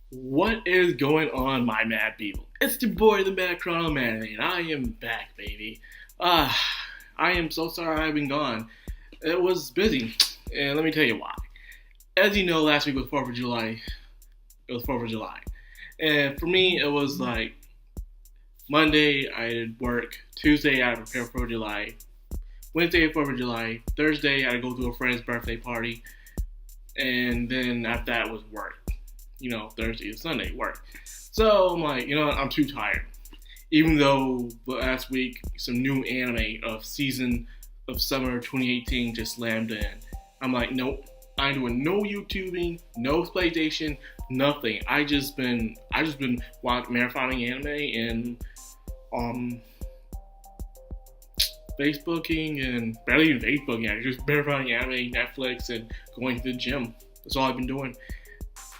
What is going on, my mad people? It's the boy, the Madcrownxox, and I am back, baby. Ah, I am so sorry I've been gone. It was busy, and let me tell you why. As you know, last week was 4th of July. It was 4th of July. And for me, it was like Monday, I did work. Tuesday, I had to prepare for July. Wednesday, 4th of July. Thursday, I had to go to a friend's birthday party. And then after that was work. Thursday to Sunday work. So I'm like, I'm too tired. Even though last week some new anime of season of summer 2018 just slammed in, I'm like, nope. I'm doing no YouTubing, no PlayStation, nothing. I just been watching marathoning anime and um Facebooking and barely even Facebooking. I just marathoning anime, Netflix, and going to the gym. That's all I've been doing.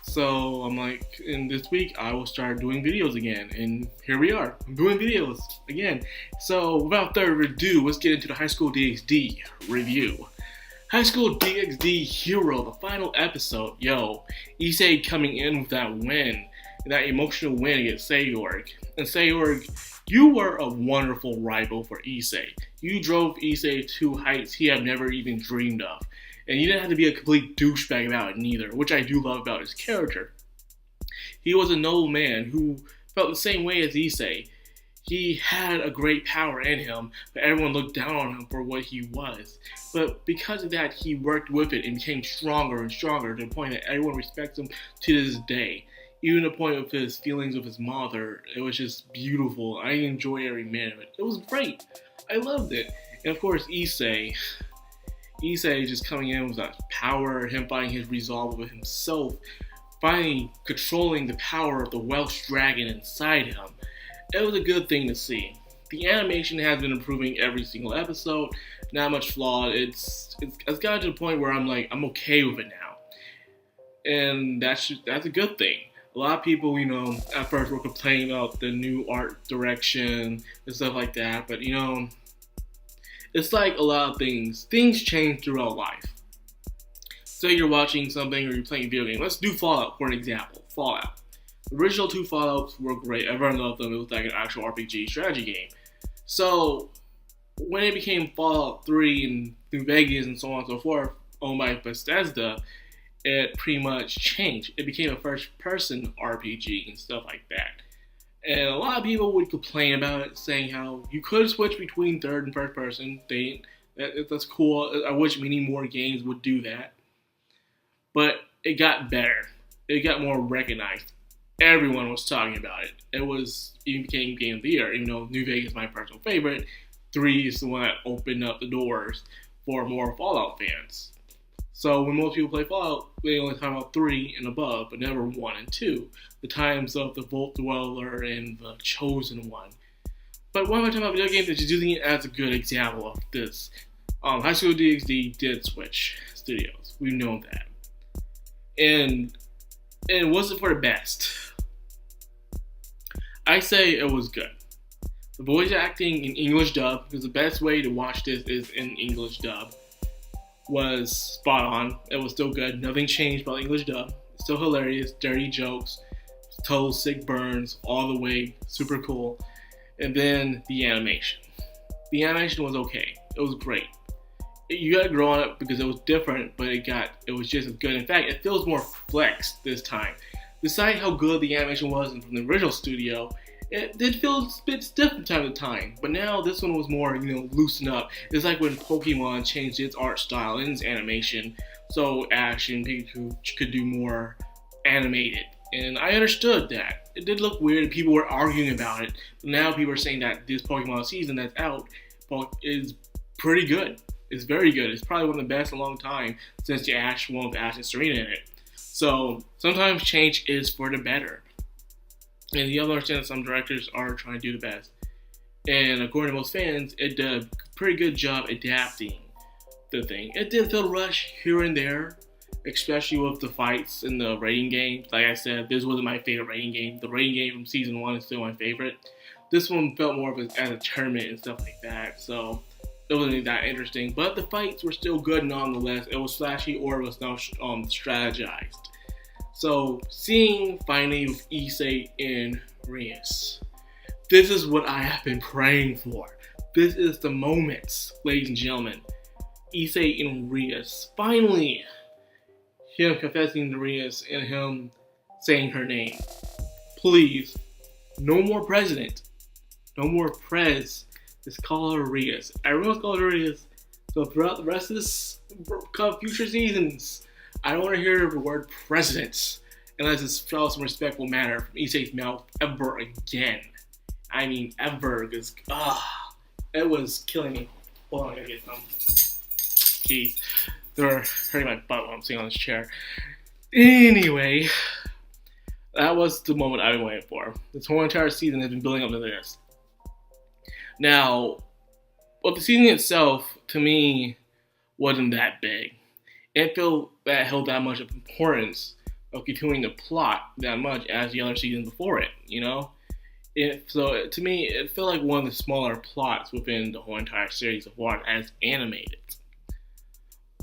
So I'm like, and this week I will start doing videos again, and here we are. I'm doing videos again. So without further ado, let's get into the High School DxD review. High School DxD Hero, the final episode. Yo, Issei coming in with that win, that emotional win against Sayorg. And Sayorg, you were a wonderful rival for Issei. You drove Issei to heights he had never even dreamed of. And you didn't have to be a complete douchebag about it neither, which I do love about his character. He was a noble man who felt the same way as Issei. He had a great power in him, but everyone looked down on him for what he was. But because of that, he worked with it and became stronger and stronger to the point that everyone respects him to this day. Even the point of his feelings with his mother, it was just beautiful. I enjoyed every minute of it. It was great. I loved it. And of course, Issei just coming in with that power, him finding his resolve with himself, finally controlling the power of the Welsh dragon inside him. It was a good thing to see. The animation has been improving every single episode, not much flawed. It's gotten to the point where I'm like, I'm okay with it now. And that's a good thing. A lot of people, at first were complaining about the new art direction and stuff like that, but it's like a lot of things. Things change throughout life. Say you're watching something or you're playing a video game. Let's do Fallout for an example. Fallout. The original two Fallouts were great. Everyone loved them. It was like an actual RPG strategy game. So when it became Fallout 3 and New Vegas and so on and so forth, owned by Bethesda, it pretty much changed. It became a first-person RPG and stuff like that. And a lot of people would complain about it, saying how you could switch between third and first person. That's cool. I wish many more games would do that. But it got better. It got more recognized. Everyone was talking about it. Even became Game of the Year, even though New Vegas is my personal favorite. 3 is the one that opened up the doors for more Fallout fans. So when most people play Fallout, they only talk about 3 and above, but never 1 and 2. The times of the Vault Dweller and the Chosen One. But when I talk about video games, it's just using it as a good example of this. High School DxD did switch studios. We've known that. And it wasn't for the best. I say it was good. The voice acting in English dub, because the best way to watch this is in English dub, was spot on. It was still good. Nothing changed about English dub. Still hilarious, dirty jokes, total sick burns all the way, super cool. And then the animation. The animation was okay. It was great. You gotta grow on it because it was different, but it was just as good. In fact, it feels more flexed this time. Besides how good the animation was from the original studio, it did feel a bit stiff from time to time, but now this one was more, loosened up. It's like when Pokemon changed its art style and its animation, so Ash and Pikachu could do more animated. And I understood that. It did look weird, and people were arguing about it. But now people are saying that this Pokemon season that's out is pretty good. It's very good. It's probably one of the best in a long time since the Ash one with Ash and Serena in it. So sometimes change is for the better. And you have to understand that some directors are trying to do the best. And according to most fans, it did a pretty good job adapting the thing. It did feel rushed here and there, especially with the fights in the rating game. Like I said, this wasn't my favorite rating game. The rating game from season 1 is still my favorite. This one felt more of as a tournament and stuff like that. So it wasn't that interesting. But the fights were still good nonetheless. It was flashy or it was not strategized. So, seeing finally with Issei and Rias. This is what I have been praying for. This is the moment, ladies and gentlemen. Issei and Rias. Finally! Him confessing to Rias and him saying her name. Please, no more president. No more prez. Just call her Rias. Everyone's called her Rias. So throughout the rest of this future seasons, I don't want to hear the word president unless it's felt some respectful manner from Issei's mouth ever again. I mean, ever, because, it was killing me. Hold on, I gotta get some. Jeez, they're hurting my butt while I'm sitting on this chair. Anyway, that was the moment I've been waiting for. This whole entire season has been building up to this. Now, well, the season itself, to me, wasn't that big. It felt that it held that much of importance of continuing the plot that much as the other seasons before it, you know? So to me, it felt like one of the smaller plots within the whole entire series of what as animated.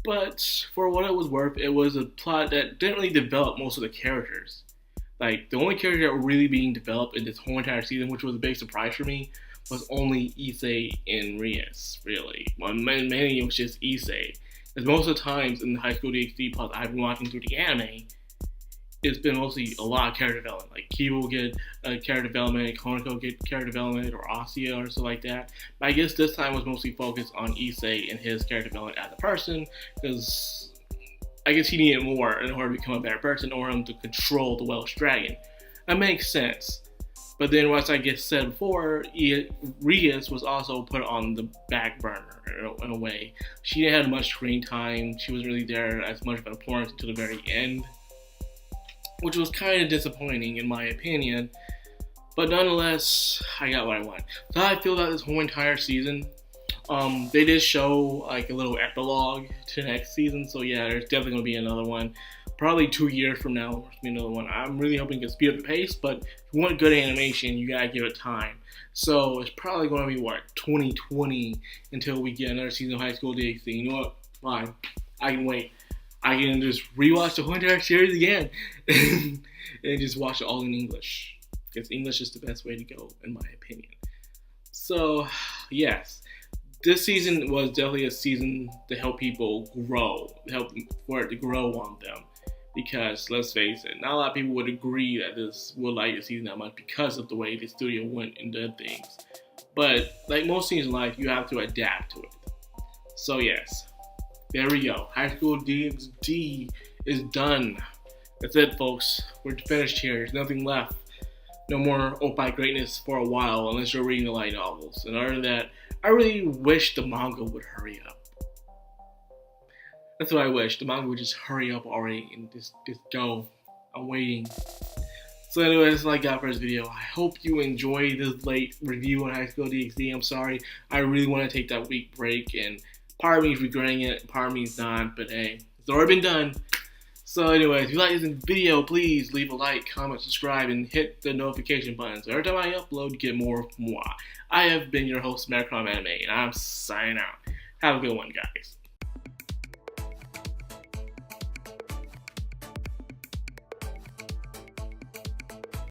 But for what it was worth, it was a plot that didn't really develop most of the characters. Like, the only character that were really being developed in this whole entire season, which was a big surprise for me, was only Issei and Rias, really. Well, mainly it was just Issei. Because most of the times in the High School DxD plots I've been watching through the anime, it's been mostly a lot of character development. Like, Kiba will get character development, Konako will get character development, or Asya or something like that. But I guess this time was mostly focused on Issei and his character development as a person, because I guess he needed more in order to become a better person, or him to control the Welsh Dragon. That makes sense. But then, as I guess said before, Rias was also put on the back burner in a way. She didn't have much screen time. She wasn't really there as much of an importance until the very end, which was kind of disappointing in my opinion. But nonetheless, I got what I want. So how I feel about this whole entire season. They did show like a little epilogue to the next season. So yeah, there's definitely going to be another one. Probably 2 years from now, there's going to be another one. I'm really hoping to speed up the pace, but if you want good animation, you gotta give it time. So it's probably going to be, 2020 until we get another season of High School DxD. You know what? Fine. I can wait. I can just rewatch the whole entire series again and just watch it all in English. Because English is the best way to go, in my opinion. So, yes. This season was definitely a season to help people grow. For it to grow on them. Because, let's face it, not a lot of people would agree that this would like the season that much because of the way the studio went and did things. But, like most things in life, you have to adapt to it. So, yes. There we go. High School DxD is done. That's it, folks. We're finished here. There's nothing left. No more Opie greatness for a while, unless you're reading the light novels. And other than that, I really wish the manga would hurry up. That's what I wish. The manga would just hurry up already and just go. I'm waiting. So anyway, that's all I got for this video. I hope you enjoyed this late review on High School DxD. I'm sorry. I really want to take that week break, and part of me is regretting it, part of me is not, but hey, it's already been done. So anyways, if you like this video, please leave a like, comment, subscribe, and hit the notification button. So every time I upload, you get more of moi. I have been your host, Madcrownxox, and I'm signing out. Have a good one, guys.